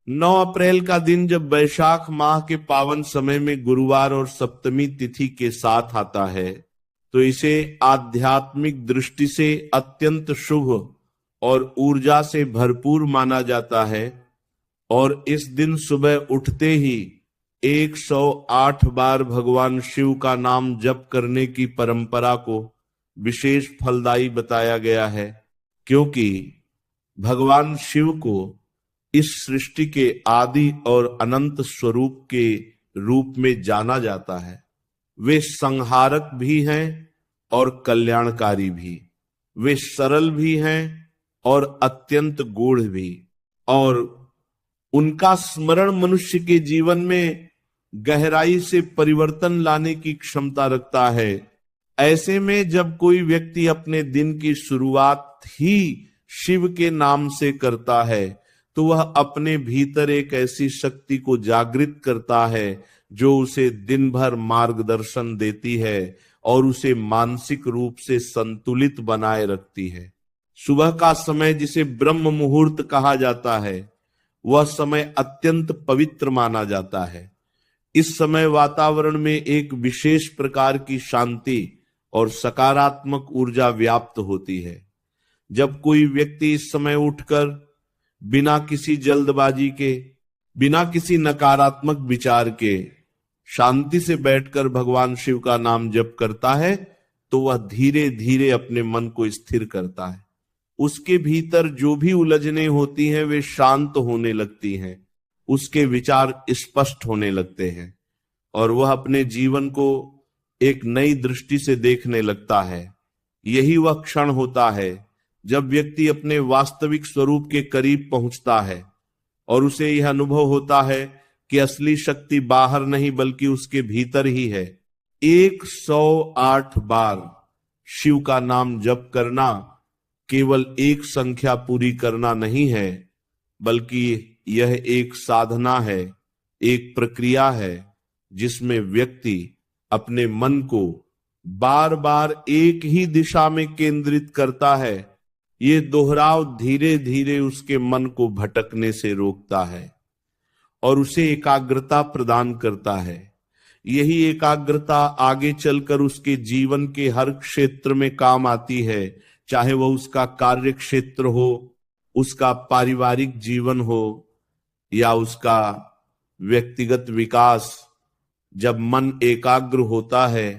9 अप्रैल का दिन जब वैशाख माह के पावन समय में गुरुवार और सप्तमी तिथि के साथ आता है तो इसे आध्यात्मिक दृष्टि से अत्यंत शुभ और ऊर्जा से भरपूर माना जाता है। और इस दिन सुबह उठते ही 108 बार भगवान शिव का नाम जप करने की परंपरा को विशेष फलदायी बताया गया है, क्योंकि भगवान शिव को इस सृष्टि के आदि और अनंत स्वरूप के रूप में जाना जाता है। वे संहारक भी हैं और कल्याणकारी भी, वे सरल भी हैं और अत्यंत गूढ़ भी, और उनका स्मरण मनुष्य के जीवन में गहराई से परिवर्तन लाने की क्षमता रखता है। ऐसे में जब कोई व्यक्ति अपने दिन की शुरुआत ही शिव के नाम से करता है तो वह अपने भीतर एक ऐसी शक्ति को जागृत करता है जो उसे दिन भर मार्गदर्शन देती है और उसे मानसिक रूप से संतुलित बनाए रखती है। सुबह का समय जिसे ब्रह्म मुहूर्त कहा जाता है, वह समय अत्यंत पवित्र माना जाता है। इस समय वातावरण में एक विशेष प्रकार की शांति और सकारात्मक ऊर्जा व्याप्त होती है। जब कोई व्यक्ति इस समय उठकर बिना किसी जल्दबाजी के, बिना किसी नकारात्मक विचार के शांति से बैठकर भगवान शिव का नाम जप करता है तो वह धीरे धीरे अपने मन को स्थिर करता है। उसके भीतर जो भी उलझने होती हैं वे शांत होने लगती हैं, उसके विचार स्पष्ट होने लगते हैं और वह अपने जीवन को एक नई दृष्टि से देखने लगता है। यही वह क्षण होता है जब व्यक्ति अपने वास्तविक स्वरूप के करीब पहुंचता है और उसे यह अनुभव होता है कि असली शक्ति बाहर नहीं बल्कि उसके भीतर ही है। 108 बार शिव का नाम जप करना केवल एक संख्या पूरी करना नहीं है, बल्कि यह एक साधना है, एक प्रक्रिया है जिसमें व्यक्ति अपने मन को बार बार एक ही दिशा में केंद्रित करता है। ये दोहराव धीरे धीरे उसके मन को भटकने से रोकता है और उसे एकाग्रता प्रदान करता है। यही एकाग्रता आगे चलकर उसके जीवन के हर क्षेत्र में काम आती है, चाहे वह उसका कार्य क्षेत्र हो, उसका पारिवारिक जीवन हो या उसका व्यक्तिगत विकास। जब मन एकाग्र होता है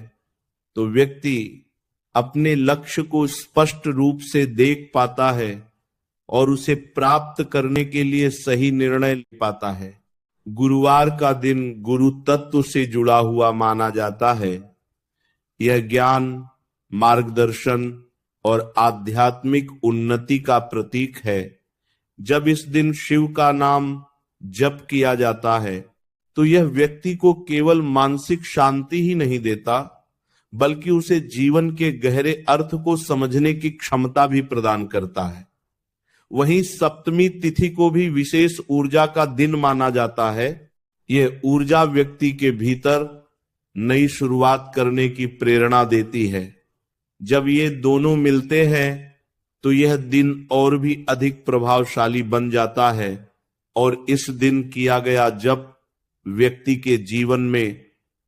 तो व्यक्ति अपने लक्ष्य को स्पष्ट रूप से देख पाता है और उसे प्राप्त करने के लिए सही निर्णय ले पाता है। गुरुवार का दिन गुरु तत्व से जुड़ा हुआ माना जाता है। यह ज्ञान, मार्गदर्शन और आध्यात्मिक उन्नति का प्रतीक है। जब इस दिन शिव का नाम जप किया जाता है तो यह व्यक्ति को केवल मानसिक शांति ही नहीं देता, बल्कि उसे जीवन के गहरे अर्थ को समझने की क्षमता भी प्रदान करता है। वहीं सप्तमी तिथि को भी विशेष ऊर्जा का दिन माना जाता है। यह ऊर्जा व्यक्ति के भीतर नई शुरुआत करने की प्रेरणा देती है। जब ये दोनों मिलते हैं तो यह दिन और भी अधिक प्रभावशाली बन जाता है और इस दिन किया गया जप व्यक्ति के जीवन में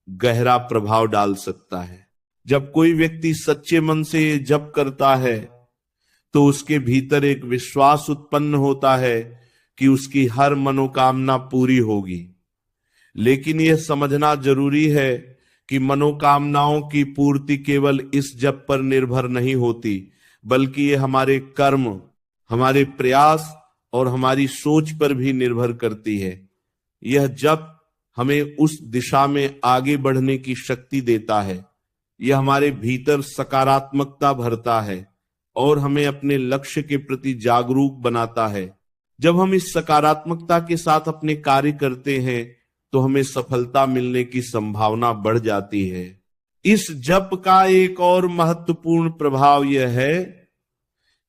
गहरा प्रभाव डाल सकता है। जब कोई व्यक्ति सच्चे मन से ये जप करता है तो उसके भीतर एक विश्वास उत्पन्न होता है कि उसकी हर मनोकामना पूरी होगी। लेकिन यह समझना जरूरी है कि मनोकामनाओं की पूर्ति केवल इस जप पर निर्भर नहीं होती, बल्कि ये हमारे कर्म, हमारे प्रयास और हमारी सोच पर भी निर्भर करती है। यह जप हमें उस दिशा में आगे बढ़ने की शक्ति देता है। यह हमारे भीतर सकारात्मकता भरता है और हमें अपने लक्ष्य के प्रति जागरूक बनाता है। जब हम इस सकारात्मकता के साथ अपने कार्य करते हैं तो हमें सफलता मिलने की संभावना बढ़ जाती है। इस जप का एक और महत्वपूर्ण प्रभाव यह है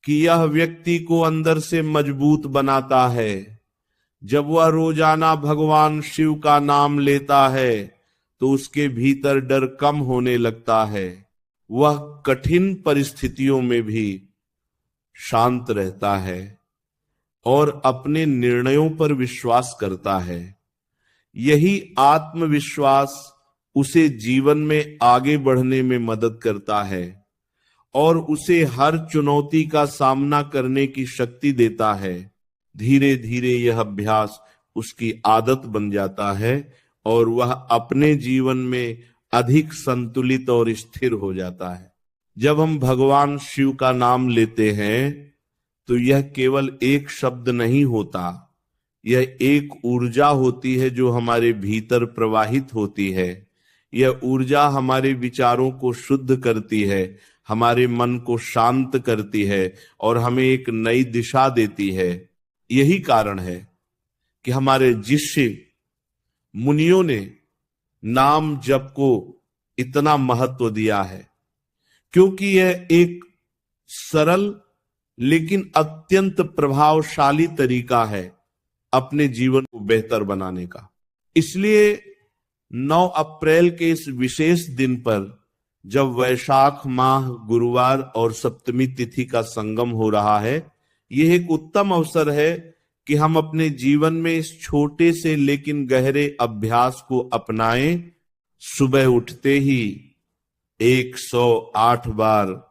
कि यह व्यक्ति को अंदर से मजबूत बनाता है। जब वह रोजाना भगवान शिव का नाम लेता है तो उसके भीतर डर कम होने लगता है। वह कठिन परिस्थितियों में भी शांत रहता है। और अपने निर्णयों पर विश्वास करता है। यही आत्मविश्वास उसे जीवन में आगे बढ़ने में मदद करता है और उसे हर चुनौती का सामना करने की शक्ति देता है। धीरे धीरे यह अभ्यास उसकी आदत बन जाता है और वह अपने जीवन में अधिक संतुलित और स्थिर हो जाता है। जब हम भगवान शिव का नाम लेते हैं तो यह केवल एक शब्द नहीं होता, यह एक ऊर्जा होती है जो हमारे भीतर प्रवाहित होती है। यह ऊर्जा हमारे विचारों को शुद्ध करती है, हमारे मन को शांत करती है और हमें एक नई दिशा देती है। यही कारण है कि हमारे ऋषि मुनियों ने नाम जप को इतना महत्व दिया है, क्योंकि यह एक सरल लेकिन अत्यंत प्रभावशाली तरीका है अपने जीवन को बेहतर बनाने का। इसलिए 9 अप्रैल के इस विशेष दिन पर, जब वैशाख माह गुरुवार और सप्तमी तिथि का संगम हो रहा है, यह एक उत्तम अवसर है कि हम अपने जीवन में इस छोटे से लेकिन गहरे अभ्यास को अपनाएं। सुबह उठते ही 108 बार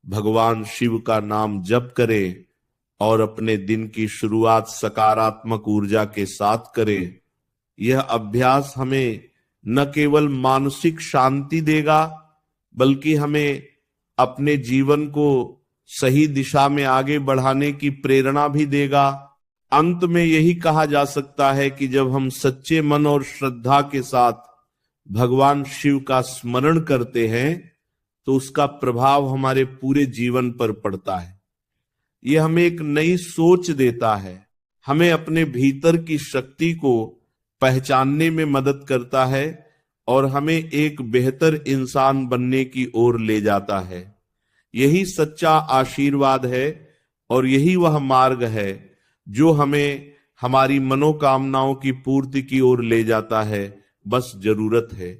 भगवान शिव का नाम जप करें और अपने दिन की शुरुआत सकारात्मक ऊर्जा के साथ करें। यह अभ्यास हमें न केवल मानसिक शांति देगा, बल्कि हमें अपने जीवन को सही दिशा में आगे बढ़ाने की प्रेरणा भी देगा। अंत में यही कहा जा सकता है कि जब हम सच्चे मन और श्रद्धा के साथ भगवान शिव का स्मरण करते हैं तो उसका प्रभाव हमारे पूरे जीवन पर पड़ता है। यह हमें एक नई सोच देता है, हमें अपने भीतर की शक्ति को पहचानने में मदद करता है और हमें एक बेहतर इंसान बनने की ओर ले जाता है। यही सच्चा आशीर्वाद है और यही वह मार्ग है जो हमें हमारी मनोकामनाओं की पूर्ति की ओर ले जाता है। बस जरूरत है